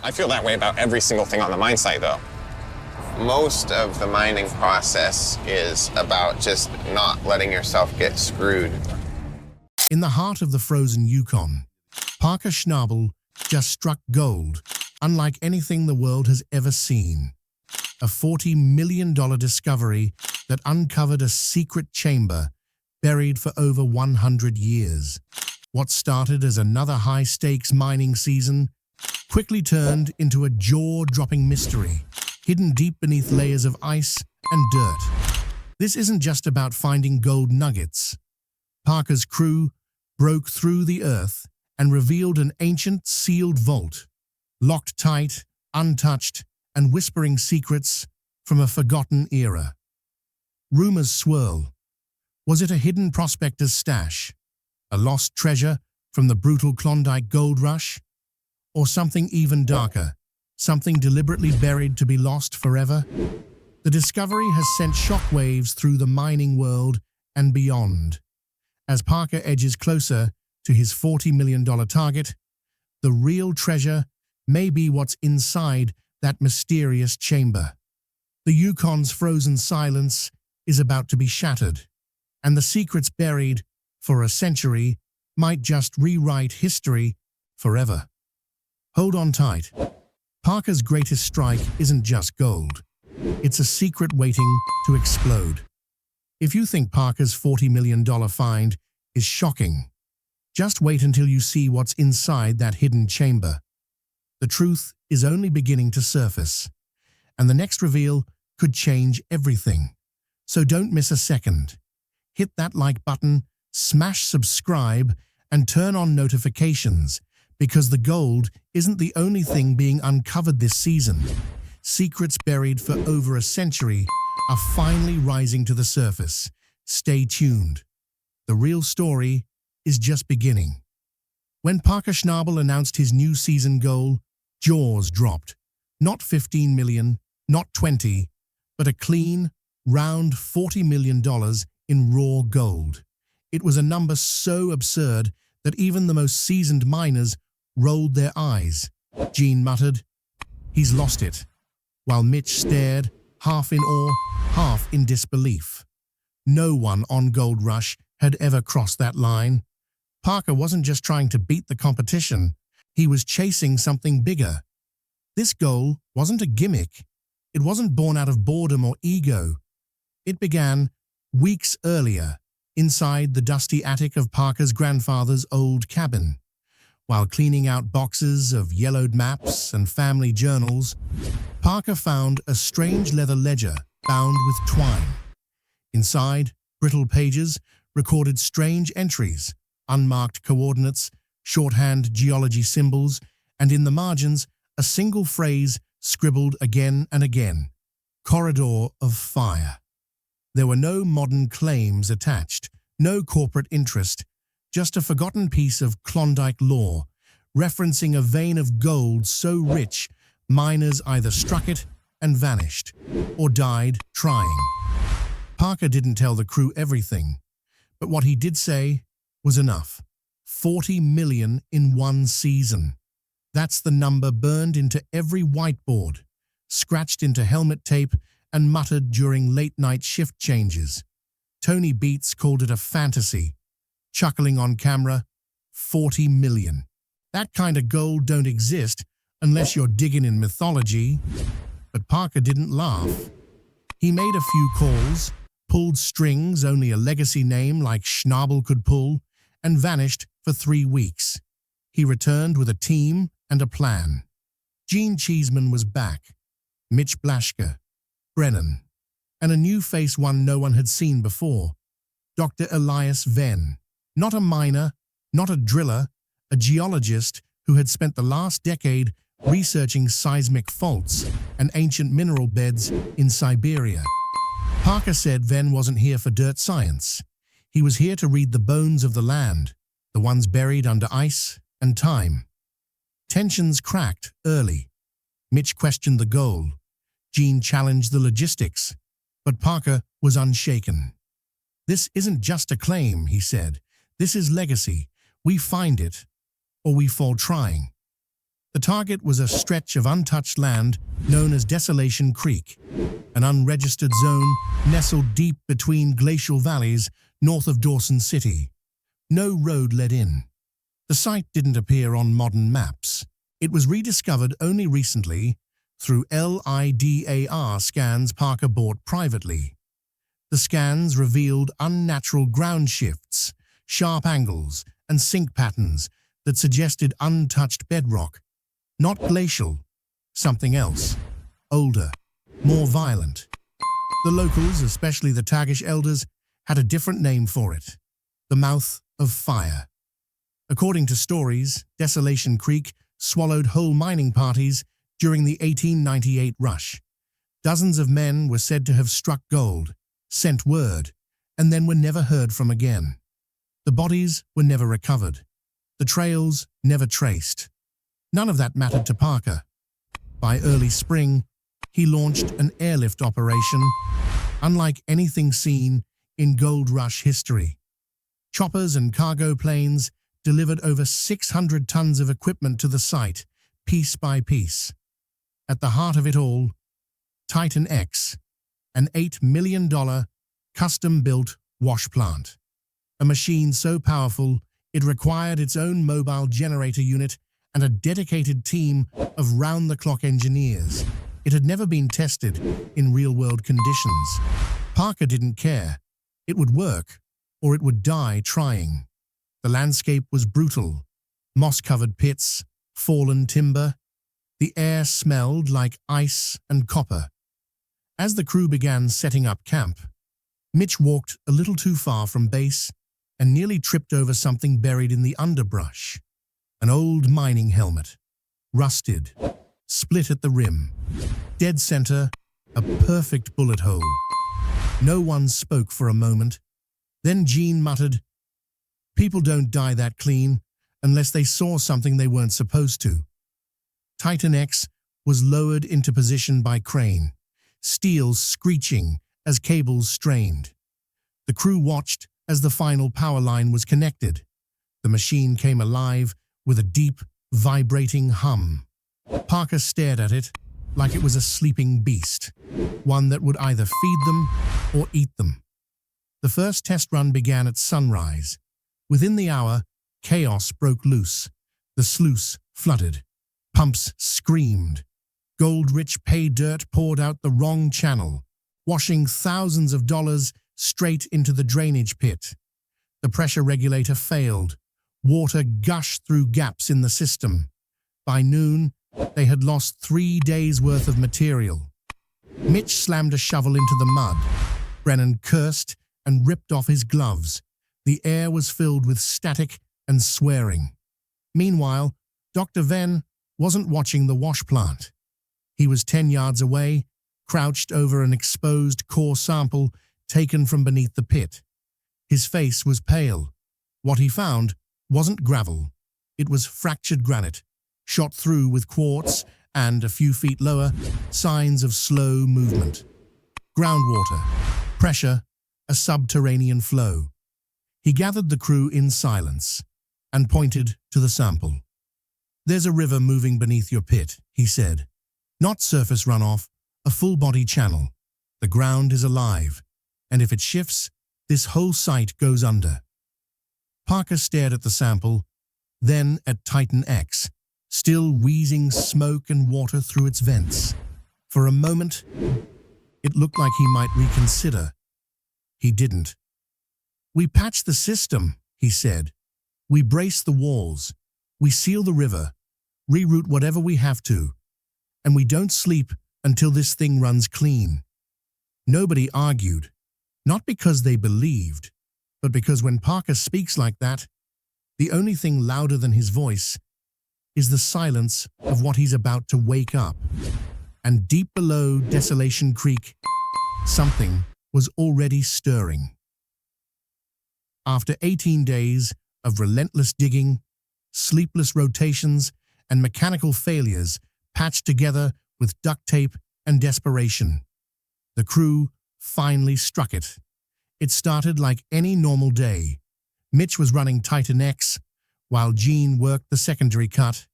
I feel that way about every single thing on the mine site, though. Most of the mining process is about just not letting yourself get screwed. In the heart of the frozen Yukon, Parker Schnabel just struck gold, unlike anything the world has ever seen. A $40 million discovery that uncovered a secret chamber buried for over 100 years. What started as another high-stakes mining season quickly turned into a jaw-dropping mystery, hidden deep beneath layers of ice and dirt. This isn't just about finding gold nuggets. Parker's crew broke through the earth and revealed an ancient sealed vault, locked tight, untouched, and whispering secrets from a forgotten era. Rumors swirl. Was it a hidden prospector's stash? A lost treasure from the brutal Klondike gold rush? Or something even darker, something deliberately buried to be lost forever? The discovery has sent shockwaves through the mining world and beyond. As Parker edges closer to his $40 million target, the real treasure may be what's inside that mysterious chamber. The Yukon's frozen silence is about to be shattered, and the secrets buried for a century might just rewrite history forever. Hold on tight. Parker's greatest strike isn't just gold. It's a secret waiting to explode. If you think Parker's $40 million find is shocking, just wait until you see what's inside that hidden chamber. The truth is only beginning to surface, and the next reveal could change everything. So don't miss a second. Hit that like button, smash subscribe, and turn on notifications, because the gold isn't the only thing being uncovered this season. Secrets buried for over a century are finally rising to the surface. Stay tuned. The real story is just beginning. When Parker Schnabel announced his new season goal, jaws dropped. Not 15 million, not 20, but a clean, round $40 million in raw gold. It was a number so absurd that even the most seasoned miners rolled their eyes. Gene muttered, "He's lost it," while Mitch stared, half in awe, half in disbelief. No one on Gold Rush had ever crossed that line. Parker wasn't just trying to beat the competition, he was chasing something bigger. This goal wasn't a gimmick. It wasn't born out of boredom or ego. It began weeks earlier, inside the dusty attic of Parker's grandfather's old cabin. While cleaning out boxes of yellowed maps and family journals, Parker found a strange leather ledger bound with twine. Inside, brittle pages recorded strange entries, unmarked coordinates, shorthand geology symbols, and in the margins, a single phrase scribbled again and again: "Corridor of Fire." There were no modern claims attached, no corporate interest, just a forgotten piece of Klondike lore, referencing a vein of gold so rich miners either struck it and vanished, or died trying. Parker didn't tell the crew everything, but what he did say was enough. 40 million in one season. That's the number burned into every whiteboard, scratched into helmet tape, and muttered during late-night shift changes. Tony Beats called it a fantasy, chuckling on camera, 40 million. That kind of gold don't exist unless you're digging in mythology. But Parker didn't laugh. He made a few calls, pulled strings only a legacy name like Schnabel could pull, and vanished for 3 weeks. He returned with a team and a plan. Gene Cheeseman was back, Mitch Blaschke, Brennan, and a new face one no one had seen before, Dr. Elias Venn. Not a miner, not a driller, a geologist who had spent the last decade researching seismic faults and ancient mineral beds in Siberia. Parker said Venn wasn't here for dirt science. He was here to read the bones of the land, the ones buried under ice and time. Tensions cracked early. Mitch questioned the goal. Gene challenged the logistics, but Parker was unshaken. "This isn't just a claim," he said. "This is legacy. We find it, or we fall trying." The target was a stretch of untouched land known as Desolation Creek, an unregistered zone nestled deep between glacial valleys north of Dawson City. No road led in. The site didn't appear on modern maps. It was rediscovered only recently through LIDAR scans Parker bought privately. The scans revealed unnatural ground shifts, sharp angles, and sink patterns that suggested untouched bedrock. Not glacial, something else. Older, more violent. The locals, especially the Tagish elders, had a different name for it: the Mouth of Fire. According to stories, Desolation Creek swallowed whole mining parties during the 1898 rush. Dozens of men were said to have struck gold, sent word, and then were never heard from again. The bodies were never recovered. The trails never traced. None of that mattered to Parker. By early spring, he launched an airlift operation unlike anything seen in gold rush history. Choppers and cargo planes delivered over 600 tons of equipment to the site, piece by piece. At the heart of it all, Titan X, an $8 million custom-built wash plant. A machine so powerful it required its own mobile generator unit and a dedicated team of round-the-clock engineers. It had never been tested in real-world conditions. Parker didn't care. It would work, or it would die trying. The landscape was brutal. Moss-covered pits, fallen timber. The air smelled like ice and copper. As the crew began setting up camp, Mitch walked a little too far from base and nearly tripped over something buried in the underbrush. An old mining helmet, rusted, split at the rim. Dead center, a perfect bullet hole. No one spoke for a moment. Then Gene muttered, "People don't die that clean unless they saw something they weren't supposed to." Titan X was lowered into position by crane, steel screeching as cables strained. The crew watched as the final power line was connected. The machine came alive with a deep, vibrating hum. Parker stared at it like it was a sleeping beast, one that would either feed them or eat them. The first test run began at sunrise. Within the hour, chaos broke loose. The sluice flooded. Pumps screamed. Gold-rich pay dirt poured out the wrong channel, washing thousands of dollars straight into the drainage pit. The pressure regulator failed. Water gushed through gaps in the system. By noon, they had lost 3 days' worth of material. Mitch slammed a shovel into the mud. Brennan cursed and ripped off his gloves. The air was filled with static and swearing. Meanwhile, Dr. Venn wasn't watching the wash plant. He was 10 yards away, crouched over an exposed core sample taken from beneath the pit. His face was pale. What he found wasn't gravel. It was fractured granite, shot through with quartz and, a few feet lower, signs of slow movement. Groundwater, pressure, a subterranean flow. He gathered the crew in silence and pointed to the sample. "There's a river moving beneath your pit," he said. "Not surface runoff, a full-body channel. The ground is alive, and if it shifts, this whole site goes under." Parker stared at the sample, then at Titan X, still wheezing smoke and water through its vents. For a moment, it looked like he might reconsider. He didn't. "We patch the system," he said. "We brace the walls. We seal the river, reroute whatever we have to, and we don't sleep until this thing runs clean." Nobody argued, not because they believed, but because when Parker speaks like that, the only thing louder than his voice is the silence of what he's about to wake up. And deep below Desolation Creek, something was already stirring. After 18 days of relentless digging, sleepless rotations, and mechanical failures patched together with duct tape and desperation, the crew finally struck it. It started like any normal day. Mitch was running Titan X, while Gene worked the secondary cut.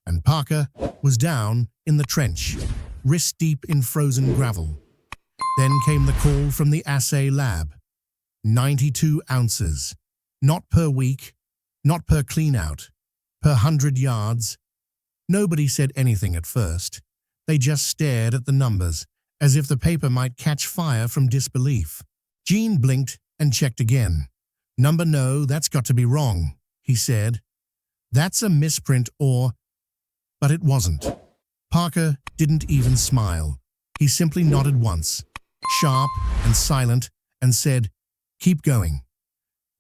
and Parker was down in the trench, wrist-deep in frozen gravel. Then came the call from the assay lab. 92 ounces. Not per week, not per clean-out, per 100 yards. Nobody said anything at first. They just stared at the numbers, as if the paper might catch fire from disbelief. Gene blinked and checked again. "Number no, that's got to be wrong," he said. "That's a misprint or—" But it wasn't. Parker didn't even smile. He simply nodded once, sharp and silent, and said, "Keep going."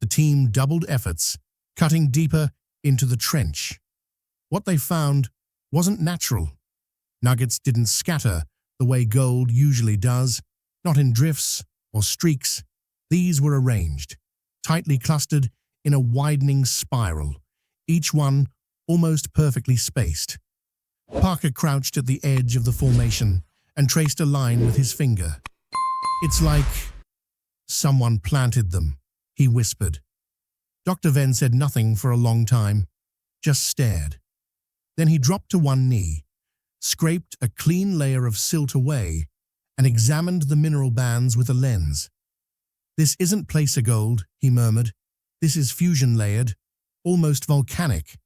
The team doubled efforts, cutting deeper into the trench. What they found wasn't natural. Nuggets didn't scatter the way gold usually does, not in drifts or streaks. These were arranged, tightly clustered in a widening spiral, each one almost perfectly spaced. Parker crouched at the edge of the formation and traced a line with his finger. "It's like someone planted them," he whispered. Dr. Venn said nothing for a long time, just stared. Then he dropped to one knee, scraped a clean layer of silt away, and examined the mineral bands with a lens. "This isn't placer gold," he murmured. "This is fusion-layered, almost volcanic."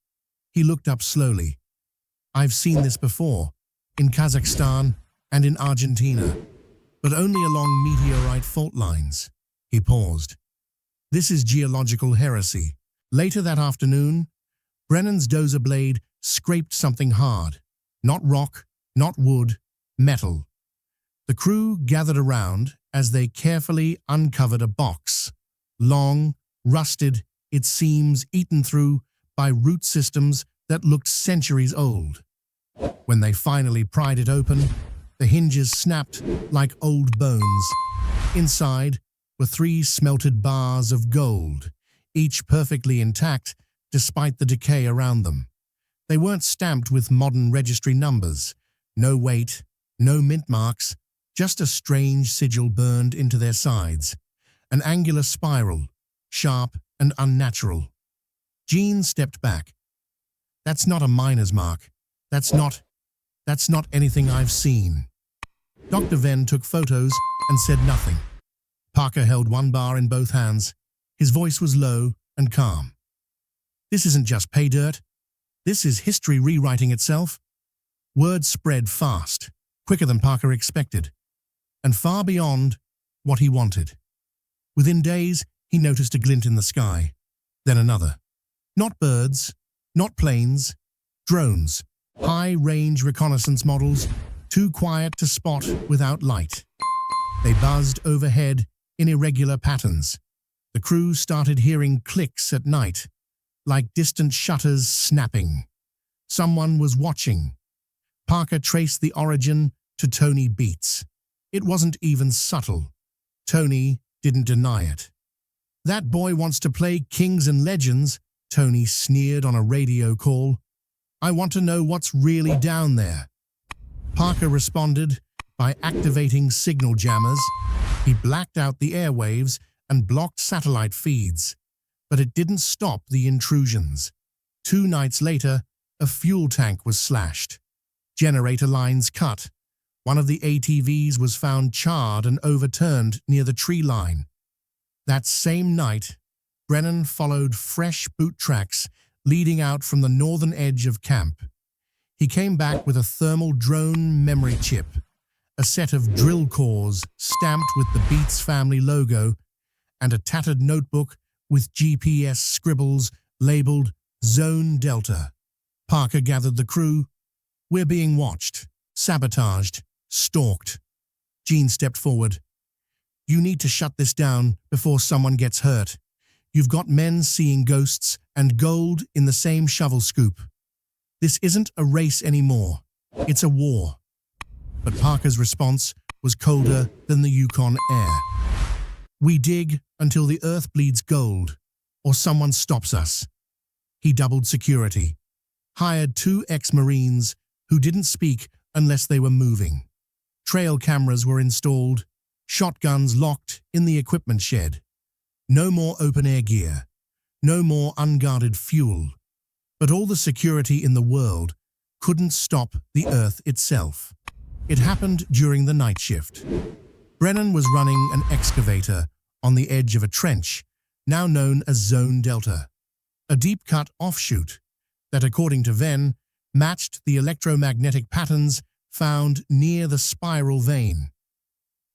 He looked up slowly. "I've seen this before, in Kazakhstan and in Argentina, but only along meteorite fault lines." He paused. "This is geological heresy." Later that afternoon, Brennan's dozer blade scraped something hard. Not rock, not wood, metal. The crew gathered around as they carefully uncovered a box. Long, rusted, its seams eaten through by root systems that looked centuries old. When they finally pried it open, the hinges snapped like old bones. Inside were 3 smelted bars of gold, each perfectly intact despite the decay around them. They weren't stamped with modern registry numbers. No weight, no mint marks, just a strange sigil burned into their sides. An angular spiral, sharp and unnatural. Gene stepped back. "That's not a miner's mark. That's not anything I've seen." Dr. Venn took photos and said nothing. Parker held one bar in both hands. His voice was low and calm. "This isn't just pay dirt. This is history rewriting itself." Word spread fast, quicker than Parker expected, and far beyond what he wanted. Within days, he noticed a glint in the sky, then another. Not birds, not planes, drones, high-range reconnaissance models, too quiet to spot without light. They buzzed overhead in irregular patterns. The crew started hearing clicks at night, like distant shutters snapping. Someone was watching. Parker traced the origin to Tony Beats. It wasn't even subtle. Tony didn't deny it. "That boy wants to play Kings and Legends," Tony sneered on a radio call. "I want to know what's really down there." Parker responded by activating signal jammers. He blacked out the airwaves and blocked satellite feeds. But it didn't stop the intrusions. 2 nights later, a fuel tank was slashed. Generator lines cut. One of the ATVs was found charred and overturned near the tree line. That same night, Brennan followed fresh boot tracks leading out from the northern edge of camp. He came back with a thermal drone memory chip, a set of drill cores stamped with the Beats family logo, and a tattered notebook with GPS scribbles labeled Zone Delta. Parker gathered the crew. "We're being watched, sabotaged, stalked." Gene stepped forward. "You need to shut this down before someone gets hurt. You've got men seeing ghosts and gold in the same shovel scoop. This isn't a race anymore. It's a war." But Parker's response was colder than the Yukon air. "We dig until the earth bleeds gold, or someone stops us." He doubled security, hired 2 ex-Marines who didn't speak unless they were moving. Trail cameras were installed, shotguns locked in the equipment shed. No more open-air gear, no more unguarded fuel. But all the security in the world couldn't stop the Earth itself. It happened during the night shift. Brennan was running an excavator on the edge of a trench, now known as Zone Delta, a deep-cut offshoot that, according to Venn, matched the electromagnetic patterns found near the spiral vein.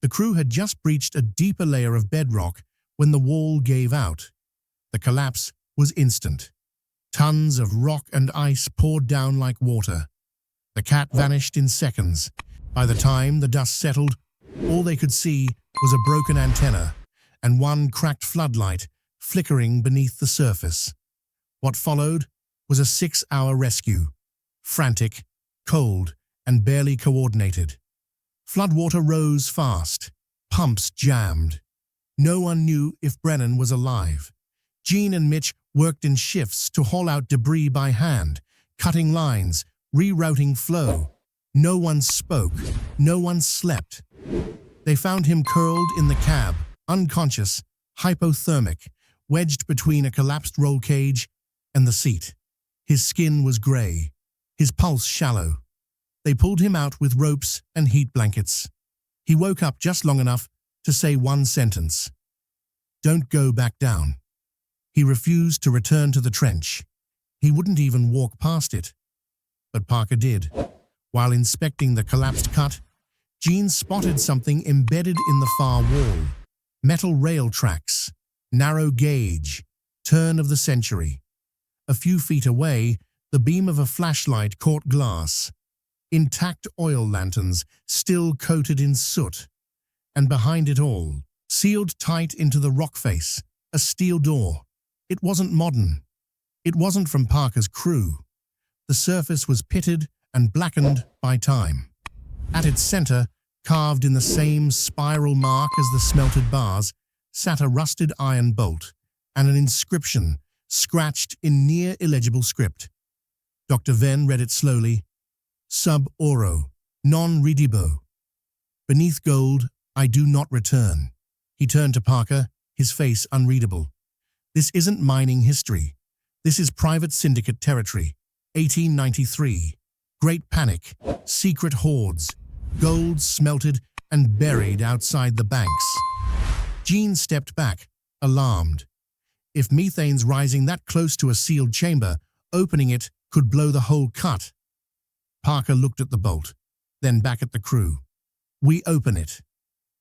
The crew had just breached a deeper layer of bedrock when the wall gave out. The collapse was instant. Tons of rock and ice poured down like water. The cat vanished in seconds. By the time the dust settled, all they could see was a broken antenna and one cracked floodlight flickering beneath the surface. What followed was a 6-hour rescue, frantic, cold, and barely coordinated. Floodwater rose fast, pumps jammed. No one knew if Brennan was alive. Gene and Mitch worked in shifts to haul out debris by hand, cutting lines, rerouting flow. No one spoke, no one slept. They found him curled in the cab, unconscious, hypothermic, wedged between a collapsed roll cage and the seat. His skin was grey, his pulse shallow. They pulled him out with ropes and heat blankets. He woke up just long enough to say one sentence: "Don't go back down." He refused to return to the trench. He wouldn't even walk past it. But Parker did. While inspecting the collapsed cut, Gene spotted something embedded in the far wall. Metal rail tracks, narrow gauge, turn of the century. A few feet away, the beam of a flashlight caught glass. Intact oil lanterns, still coated in soot. And behind it all, sealed tight into the rock face, a steel door. It wasn't modern. It wasn't from Parker's crew. The surface was pitted and blackened by time. At its center, carved in the same spiral mark as the smelted bars, sat a rusted iron bolt and an inscription scratched in near-illegible script. Dr. Venn read it slowly. Sub oro, non ridibo. Beneath gold, I do not return. He turned to Parker, his face unreadable. This isn't mining history. This is private syndicate territory. 1893. Great panic. Secret hoards. Gold smelted and buried outside the banks. Gene stepped back, alarmed. If methane's rising that close to a sealed chamber, opening it could blow the whole cut. Parker looked at the bolt, then back at the crew. We open it.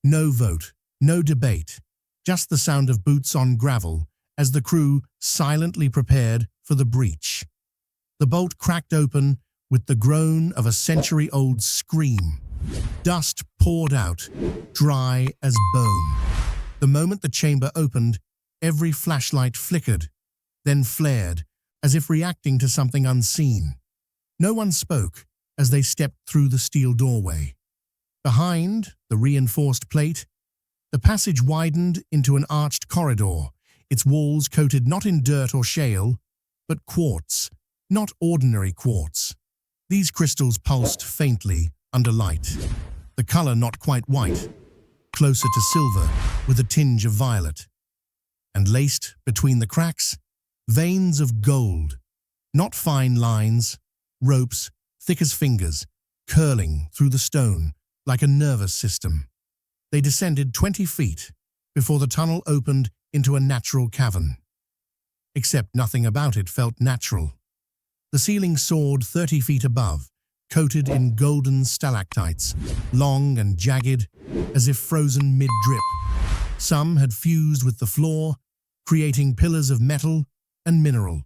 No vote, no debate, just the sound of boots on gravel as the crew silently prepared for the breach. The bolt cracked open with the groan of a century-old scream. Dust poured out, dry as bone. The moment the chamber opened, every flashlight flickered, then flared, as if reacting to something unseen. No one spoke as they stepped through the steel doorway. Behind the reinforced plate, the passage widened into an arched corridor, its walls coated not in dirt or shale, but quartz, not ordinary quartz. These crystals pulsed faintly under light, the color not quite white, closer to silver with a tinge of violet. And laced between the cracks, veins of gold, not fine lines, ropes thick as fingers, curling through the stone like a nervous system. They descended 20 feet before the tunnel opened into a natural cavern. Except nothing about it felt natural. The ceiling soared 30 feet above, coated in golden stalactites, long and jagged, as if frozen mid-drip. Some had fused with the floor, creating pillars of metal and mineral.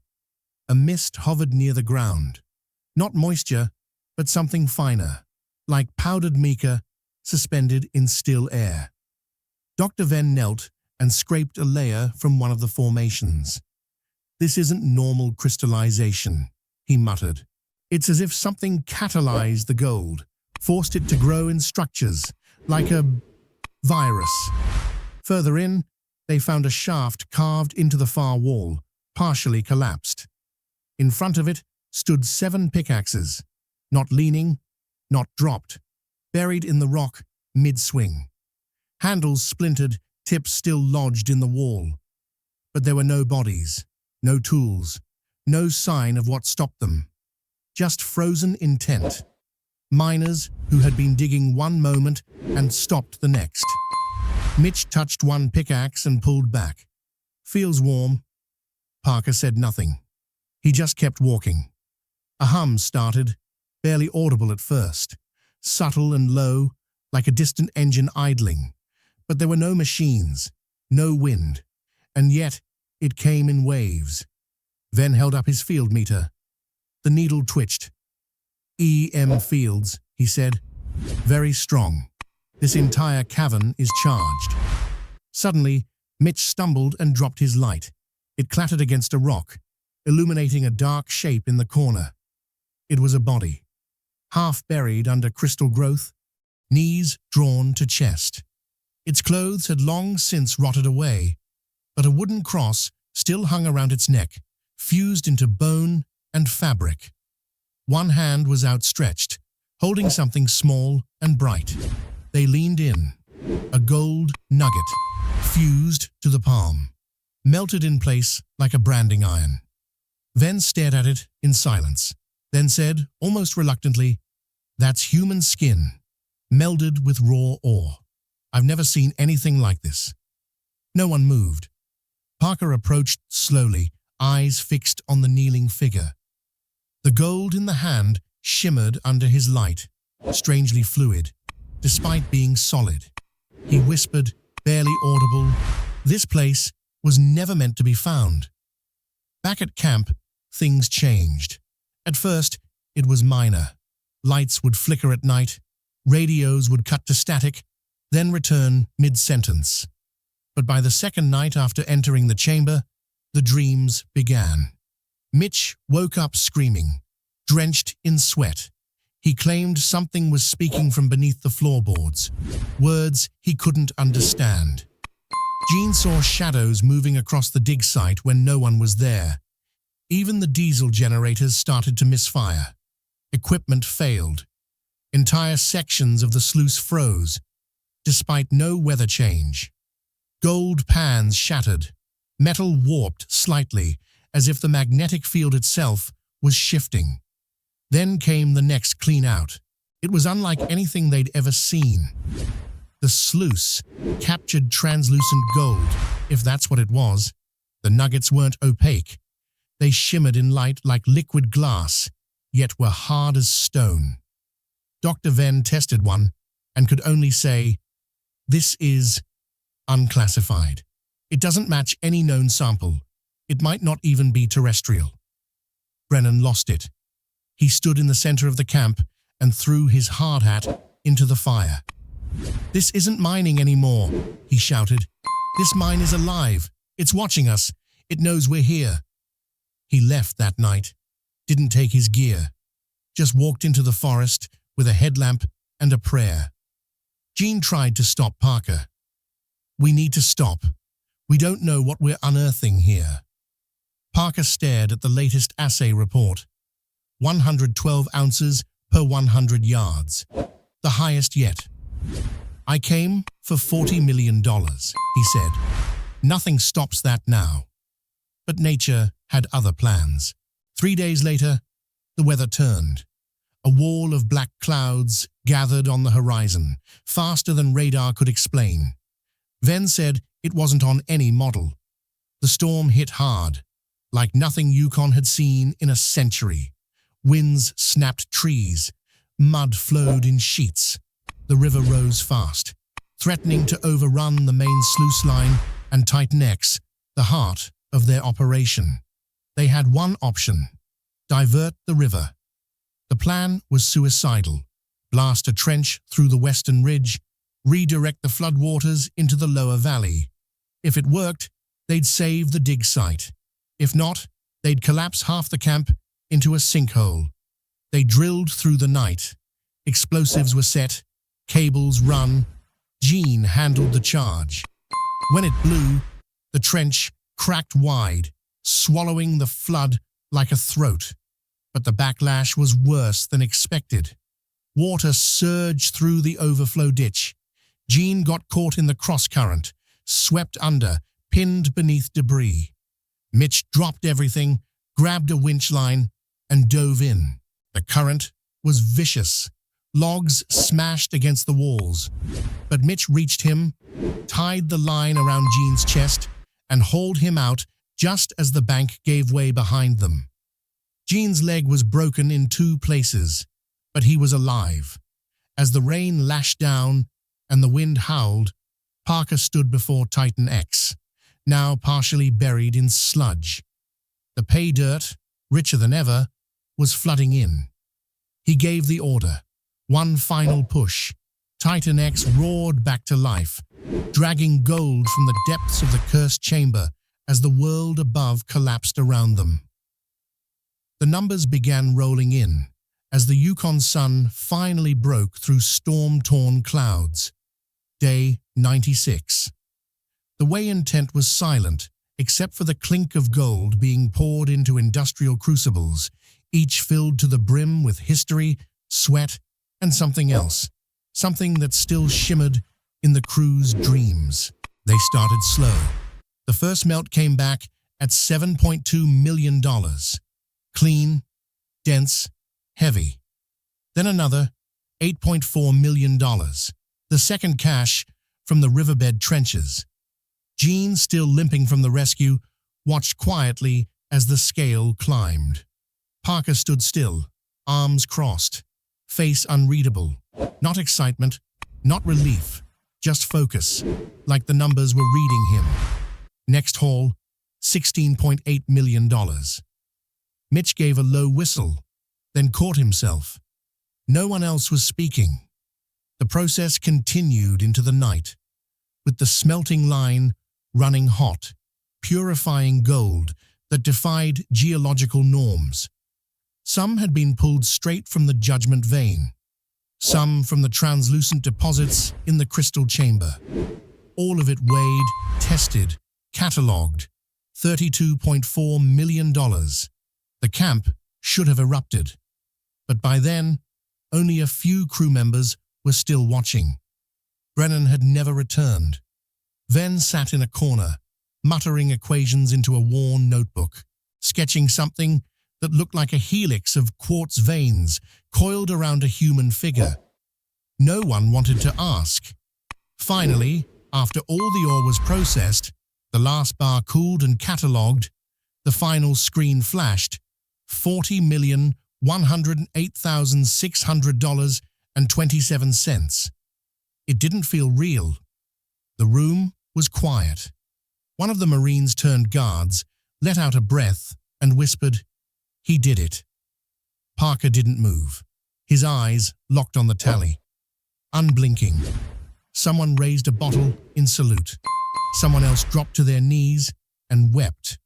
A mist hovered near the ground. Not moisture, but something finer, like powdered mica suspended in still air. Dr. Venn knelt and scraped a layer from one of the formations. This isn't normal crystallization, he muttered. It's as if something catalyzed the gold, forced it to grow in structures, like a virus. Further in, they found a shaft carved into the far wall, partially collapsed. In front of it stood 7 pickaxes, not leaning, not dropped, buried in the rock mid-swing. Handles splintered, tips still lodged in the wall. But there were no bodies, no tools, no sign of what stopped them. just frozen intent. Miners who had been digging one moment and stopped the next. Mitch touched one pickaxe and pulled back. "Feels warm." Parker said nothing. He just kept walking. A hum started, barely audible at first, subtle and low, like a distant engine idling. But there were no machines, no wind, and yet it came in waves. Venn held up his field meter. The needle twitched. "EM fields," he said. "Very strong. This entire cavern is charged." Suddenly, Mitch stumbled and dropped his light. It clattered against a rock, illuminating a dark shape in the corner. It was a body, half buried under crystal growth, knees drawn to chest. Its clothes had long since rotted away, but a wooden cross still hung around its neck, fused into bone and fabric. One hand was outstretched, holding something small and bright. They leaned in. A gold nugget, fused to the palm, melted in place like a branding iron. Venn stared at it in silence, then said, almost reluctantly, "That's human skin, melded with raw ore. I've never seen anything like this." No one moved. Parker approached slowly, eyes fixed on the kneeling figure. The gold in the hand shimmered under his light, strangely fluid, despite being solid. He whispered, barely audible, "This place was never meant to be found." Back at camp, things changed. At first, it was minor. Lights would flicker at night, radios would cut to static, then return mid-sentence. But by the second night after entering the chamber, the dreams began. Mitch woke up screaming, drenched in sweat. He claimed something was speaking from beneath the floorboards, words he couldn't understand. Jean saw shadows moving across the dig site when no one was there. Even the diesel generators started to misfire. Equipment failed. Entire sections of the sluice froze, despite no weather change. Gold pans shattered. Metal warped slightly, as if the magnetic field itself was shifting. Then came the next clean-out. It was unlike anything they'd ever seen. The sluice captured translucent gold, if that's what it was. The nuggets weren't opaque. They shimmered in light like liquid glass, yet were hard as stone. Dr. Venn tested one and could only say, "This is unclassified. It doesn't match any known sample. It might not even be terrestrial." Brennan lost it. He stood in the center of the camp and threw his hard hat into the fire. "This isn't mining anymore," he shouted. "This mine is alive. It's watching us. It knows we're here." He left that night, didn't take his gear, just walked into the forest with a headlamp and a prayer. Jean tried to stop Parker. "We need to stop. We don't know what we're unearthing here." Parker stared at the latest assay report. 112 ounces per 100 yards, the highest yet. "I came for $40 million, he said. "Nothing stops that now." But nature had other plans. 3 days later, the weather turned. A wall of black clouds gathered on the horizon, faster than radar could explain. Venn said it wasn't on any model. The storm hit hard, like nothing Yukon had seen in a century. Winds snapped trees. Mud flowed in sheets. The river rose fast, threatening to overrun the main sluice line and tighten X, the heart of their operation. They had one option: divert the river. The plan was suicidal: blast a trench through the western ridge, redirect the floodwaters into the lower valley. If it worked, they'd save the dig site. If not, they'd collapse half the camp into a sinkhole. They drilled through the night. Explosives were set, cables run. Jean handled the charge. When it blew, the trench cracked wide, swallowing the flood like a throat. But the backlash was worse than expected. Water surged through the overflow ditch. Jean got caught in the cross-current, swept under, pinned beneath debris. Mitch dropped everything, grabbed a winch line, and dove in. The current was vicious. Logs smashed against the walls. But Mitch reached him, tied the line around Gene's chest, and hauled him out just as the bank gave way behind them. Gene's leg was broken in 2 places, but he was alive. As the rain lashed down and the wind howled, Parker stood before Titan X, now partially buried in sludge. The pay dirt, richer than ever, was flooding in. He gave the order. One final push. Titan X roared back to life, dragging gold from the depths of the cursed chamber as the world above collapsed around them. The numbers began rolling in as the Yukon sun finally broke through storm-torn clouds. Day 96. The weigh-in tent was silent, except for the clink of gold being poured into industrial crucibles, each filled to the brim with history, sweat, and something else, something that still shimmered in the crew's dreams. They started slow. The first melt came back at $7.2 million. Clean, dense, heavy. Then another, $8.4 million. The second cache from the riverbed trenches. Gene, still limping from the rescue, watched quietly as the scale climbed. Parker stood still, arms crossed, face unreadable. Not excitement, not relief, just focus, like the numbers were reading him. Next haul, $16.8 million. Mitch gave a low whistle, then caught himself. No one else was speaking. The process continued into the night, with the smelting line running hot, purifying gold that defied geological norms. Some had been pulled straight from the judgment vein, some from the translucent deposits in the crystal chamber. All of it weighed, tested, catalogued, $32.4 million. The camp should have erupted, but by then, only a few crew members were still watching. Brennan had never returned. Venn sat in a corner, muttering equations into a worn notebook, sketching something that looked like a helix of quartz veins coiled around a human figure. No one wanted to ask. Finally, after all the ore was processed, the last bar cooled and catalogued, the final screen flashed, $40,108,600.27. It didn't feel real. The room was quiet. One of the Marines turned guards, let out a breath, and whispered, "He did it." Parker didn't move, his eyes locked on the tally. Unblinking. Someone raised a bottle in salute. Someone else dropped to their knees and wept.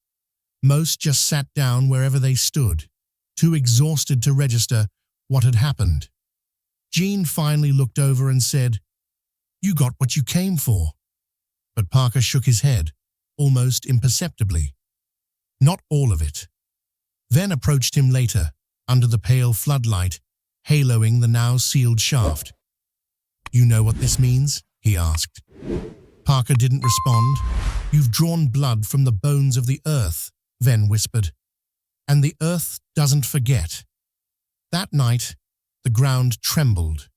Most just sat down wherever they stood, too exhausted to register what had happened. Gene finally looked over and said, "You got what you came for." But Parker shook his head, almost imperceptibly. Not all of it. Venn approached him later, under the pale floodlight, haloing the now sealed shaft. "You know what this means?" he asked. Parker didn't respond. "You've drawn blood from the bones of the earth," Venn whispered. "And the earth doesn't forget." That night, the ground trembled.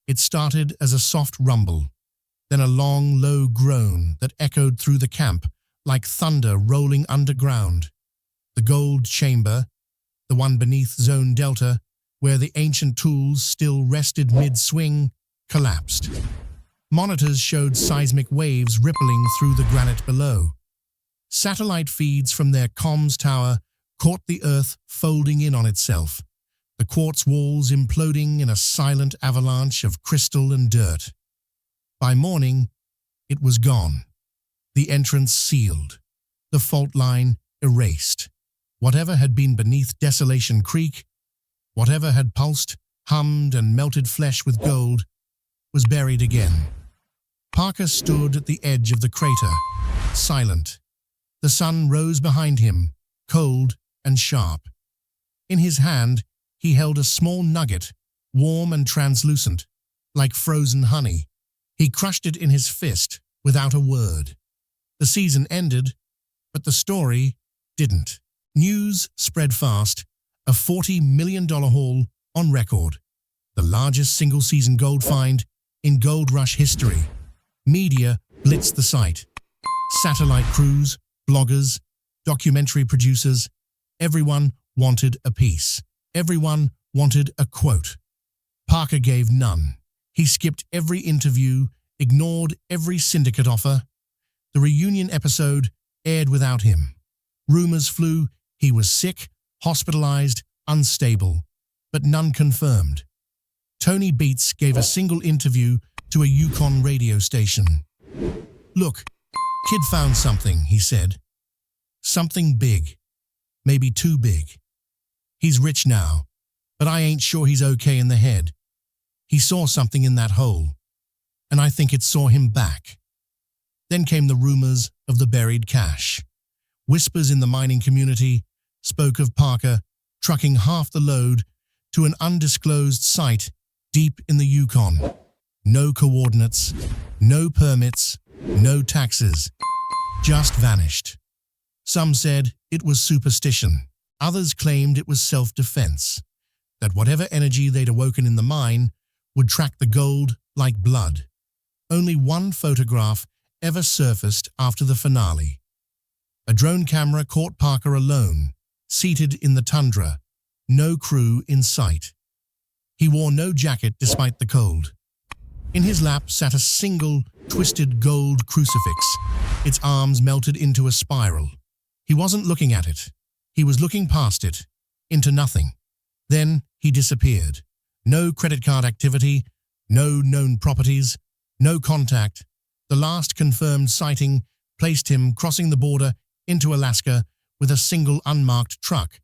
It started as a soft rumble, then a long, low groan that echoed through the camp like thunder rolling underground. The gold chamber, the one beneath Zone Delta, where the ancient tools still rested mid-swing, collapsed. Monitors showed seismic waves rippling through the granite below. Satellite feeds from their comms tower caught the earth folding in on itself, the quartz walls imploding in a silent avalanche of crystal and dirt. By morning, it was gone. The entrance sealed, the fault line erased. Whatever had been beneath Desolation Creek, whatever had pulsed, hummed, and melted flesh with gold, was buried again. Parker stood at the edge of the crater, silent. The sun rose behind him, cold and sharp. In his hand, he held a small nugget, warm and translucent, like frozen honey. He crushed it in his fist, without a word. The season ended, but the story didn't. News spread fast. A $40 million haul On record, the largest single-season gold find in gold rush history. Media blitzed the site. Satellite crews, bloggers, documentary producers, everyone wanted a piece. Everyone wanted a quote. Parker gave none. He skipped every interview, ignored every syndicate offer. The reunion episode aired without him. Rumors flew he was sick, hospitalized, unstable, but none confirmed. Tony Beats gave a single interview to a Yukon radio station. "Look, kid found something," he said. "Something big. Maybe too big. He's rich now, but I ain't sure he's okay in the head. He saw something in that hole, and I think it saw him back." Then came the rumors of the buried cash. Whispers in the mining community spoke of Parker trucking half the load to an undisclosed site deep in the Yukon. No coordinates, no permits, no taxes. Just vanished. Some said it was superstition. Others claimed it was self-defense, that whatever energy they'd awoken in the mine would track the gold like blood. Only one photograph ever surfaced after the finale. A drone camera caught Parker alone, seated in the tundra, no crew in sight. He wore no jacket despite the cold. In his lap sat a single, twisted gold crucifix, its arms melted into a spiral. He wasn't looking at it. He was looking past it, into nothing. Then he disappeared. No credit card activity, no known properties, no contact. The last confirmed sighting placed him crossing the border into Alaska with a single unmarked truck.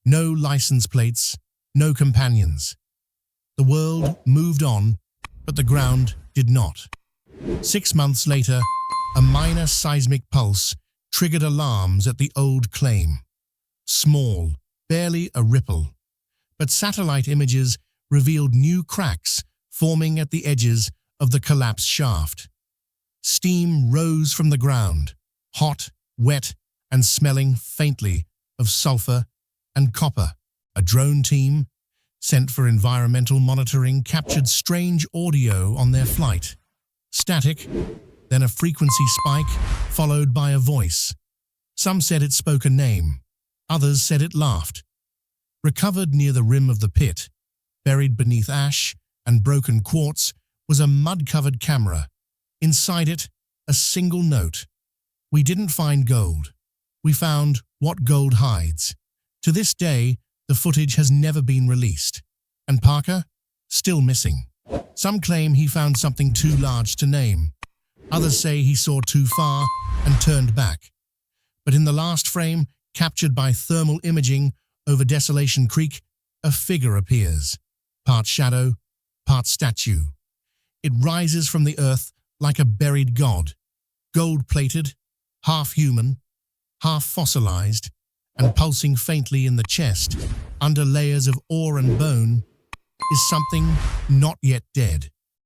No license plates, no companions. The world moved on, but the ground did not. 6 months later, a minor seismic pulse triggered alarms at the old claim. Small, barely a ripple. But satellite images revealed new cracks forming at the edges of the collapsed shaft. Steam rose from the ground, hot, wet, and smelling faintly of sulfur and copper. A drone team, sent for environmental monitoring, captured strange audio on their flight. Static, then a frequency spike, followed by a voice. Some said it spoke a name. Others said it laughed. Recovered near the rim of the pit, buried beneath ash and broken quartz, was a mud-covered camera. Inside it, a single note. "We didn't find gold. We found what gold hides." To this day, the footage has never been released. And Parker? Still missing. Some claim he found something too large to name. Others say he saw too far and turned back. But in the last frame, captured by thermal imaging over Desolation Creek, a figure appears. Part shadow, part statue. It rises from the earth like a buried god. Gold-plated, half human, half fossilized, and pulsing faintly in the chest, under layers of ore and bone, is something not yet dead.